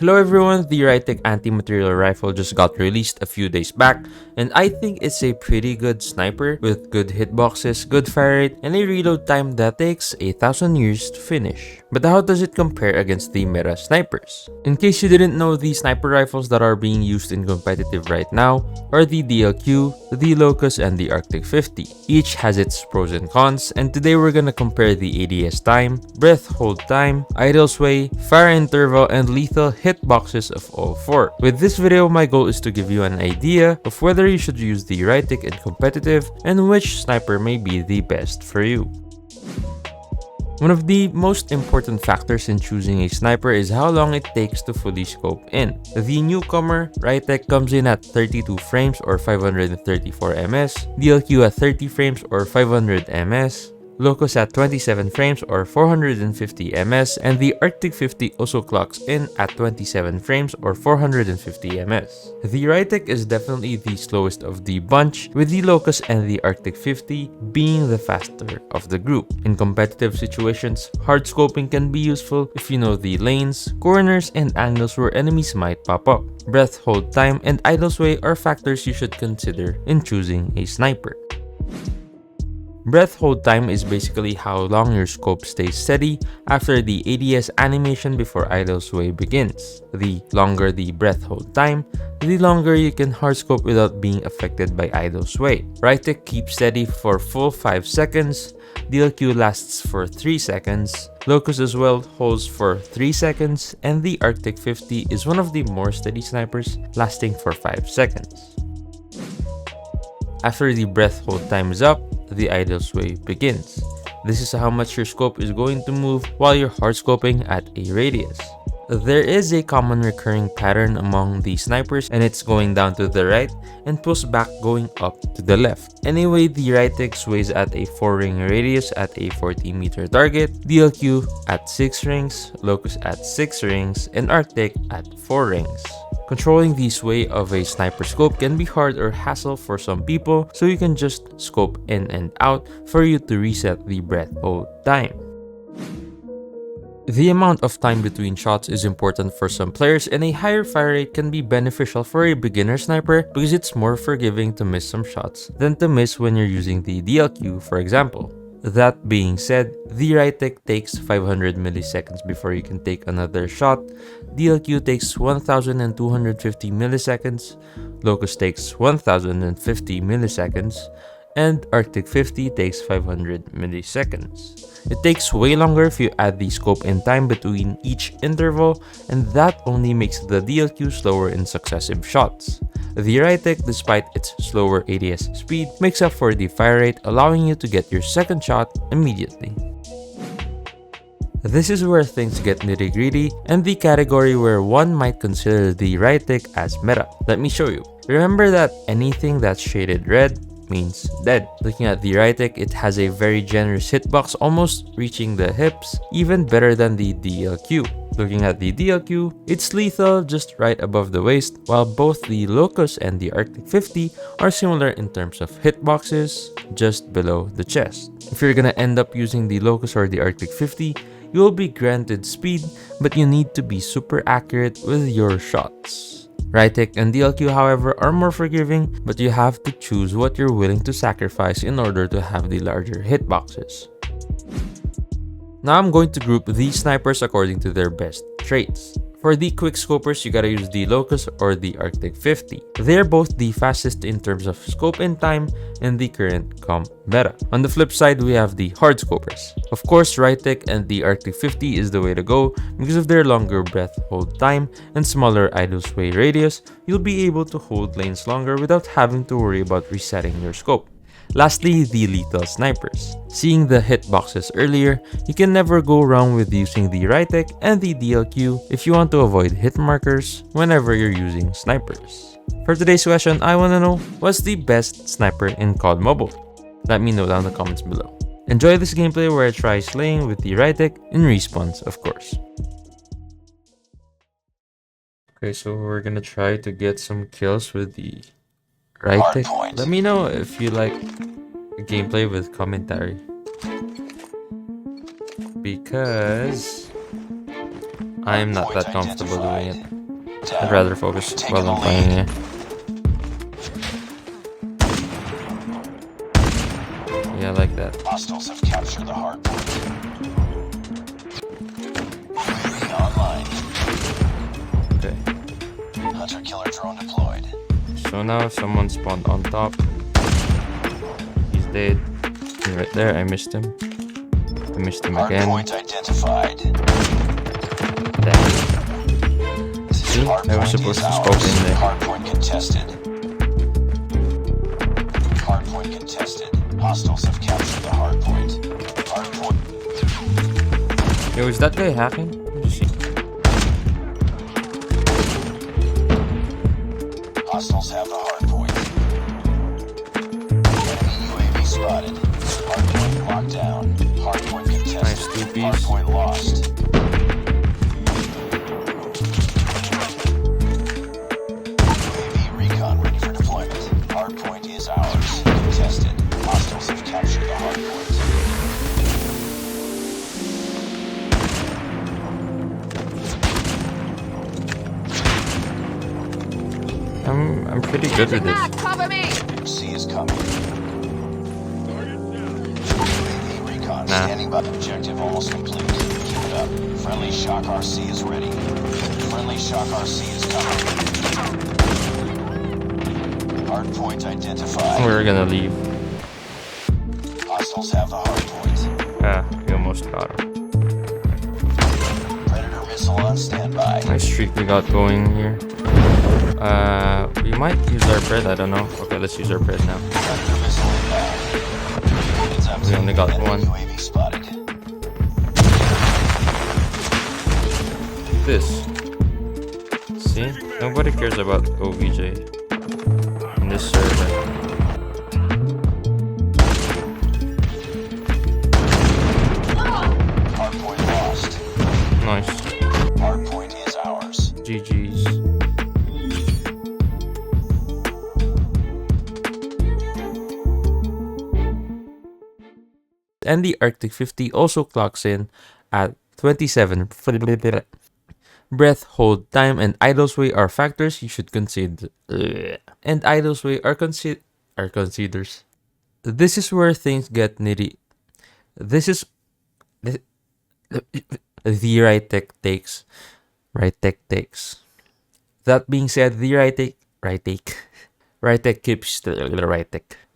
Hello everyone, the Rytec anti-material rifle just got released a few days back, and I think it's a pretty good sniper with good hitboxes, good fire rate, and a reload time that takes 1,000 years to finish. But how does it compare against the meta snipers? In case you didn't know, the sniper rifles that are being used in competitive right now are the DLQ, the Locust, and the Arctic 50. Each has its pros and cons, and today we're gonna compare the ADS time, breath hold time, idle sway, fire interval, and lethal hitboxes of all four. With this video, my goal is to give you an idea of whether you should use the Rytec in competitive and which sniper may be the best for you. One of the most important factors in choosing a sniper is how long it takes to fully scope in. The newcomer, Rytec, comes in at 32 frames or 534 ms, DLQ at 30 frames or 500 ms, Locust at 27 frames or 450 ms, and the Arctic 50 also clocks in at 27 frames or 450 ms. The Rytec is definitely the slowest of the bunch, with the Locust and the Arctic 50 being the faster of the group. In competitive situations, hard scoping can be useful if you know the lanes, corners, and angles where enemies might pop up. Breath hold time and idle sway are factors you should consider in choosing a sniper. Breath hold time is basically how long your scope stays steady after the ADS animation before idle sway begins. The longer the breath hold time, the longer you can hard scope without being affected by idle sway. Rytec keeps steady for full 5 seconds, DLQ lasts for 3 seconds, Locust as well holds for 3 seconds, and the Arctic 50 is one of the more steady snipers, lasting for 5 seconds. After the breath hold time is up, the idle sway begins. This is how much your scope is going to move while you're hard scoping at a radius. There is a common recurring pattern among the snipers, and it's going down to the right and pulls back going up to the left. Anyway, the Rytec sways at a 4-ring radius at a 40-meter target, DLQ at 6 rings, Locust at 6 rings, and Arctic at 4 rings. Controlling the sway of a sniper scope can be hard or hassle for some people, so you can just scope in and out for you to reset the breath hold time. The amount of time between shots is important for some players, and a higher fire rate can be beneficial for a beginner sniper because it's more forgiving to miss some shots than to miss when you're using the DLQ, for example. That being said, the Rytec takes 500 milliseconds before you can take another shot, DLQ takes 1250 milliseconds, Locust takes 1050 milliseconds, and Arctic 50 takes 500 milliseconds. It takes way longer if you add the scope in time between each interval, and that only makes the DLQ slower in successive shots. The Rytec, despite its slower ADS speed, makes up for the fire rate, allowing you to get your second shot immediately. This is where things get nitty-gritty and the category where one might consider the Rytec as meta. Let me show you. Remember that anything that's shaded red means dead. Looking at the Rytec, it has a very generous hitbox, almost reaching the hips, even better than the DLQ. Looking at the DLQ, it's lethal just right above the waist, while both the Locust and the Arctic 50 are similar in terms of hitboxes, just below the chest. If you're gonna end up using the Locust or the Arctic 50, you will be granted speed, but you need to be super accurate with your shots. Rytec and DLQ, however, are more forgiving, but you have to choose what you're willing to sacrifice in order to have the larger hitboxes. Now I'm going to group these snipers according to their best traits. For the quick scopers, you gotta use the Locust or the Arctic 50. They're both the fastest in terms of scope and time in the current comp meta. On the flip side, we have the hard scopers. Of course, Rytec and the Arctic 50 is the way to go because of their longer breath hold time and smaller idle sway radius. You'll be able to hold lanes longer without having to worry about resetting your scope. Lastly, the lethal snipers. Seeing the hitboxes earlier, you can never go wrong with using the Rytec and the DLQ if you want to avoid hit markers whenever you're using snipers. For today's question, I want to know, what's the best sniper in COD Mobile? Let me know down in the comments below. Enjoy this gameplay where I try slaying with the Rytec in respawns, of course. Okay, so we're gonna try to get some kills with the Rytec. Let me know if you like gameplay with commentary, because I'm not that comfortable doing it. I'd rather focus while I'm playing here. Yeah, like that. Hostiles have captured the hard point. Online. Okay. Hunter-killer drone deployed. So now someone spawned on top. He's dead. He's right there. I missed him. I missed him again. Hardpoint identified. Damn. See? I was supposed to scope in there. Hardpoint contested. Hardpoint contested. Hostiles have captured the hardpoint. Hardpoint. Yo, is that guy hacking? Let me see. Hostiles have the hardpoint. Enemy UAV spotted. Hardpoint locked down. Hardpoint contested. Nice two-piece. Hardpoint lost. UAV recon ready for deployment. Hardpoint is ours. Contested. Hostiles have captured the hardpoint. I'm pretty good with this. Cover me! C is coming. UAV recon standing by. Objective almost complete. Keep it up. Friendly Shock RC is ready. Friendly Shock RC is coming. Hardpoint identified. We're gonna leave. Hostiles have the hardpoint. Ah, we almost got him. Predator missile on standby. Nice streak we got going here. We might use our pred, I don't know. Okay, let's use our pred now. Predator missile inbound. It's up We to only got enemy one. UAV spotted. This. See? Nobody cares about OVJ in this server. Hardpoint lost. Nice. Hardpoint is ours. GG's. And the Arctic 50 also clocks in at 27. Breath, hold time, and idle sway are factors you should consider. And idle sway are considers. This is where things get nitty. This is the Rytec takes. Rytec takes. That being said, the Rytec keeps the Rytec.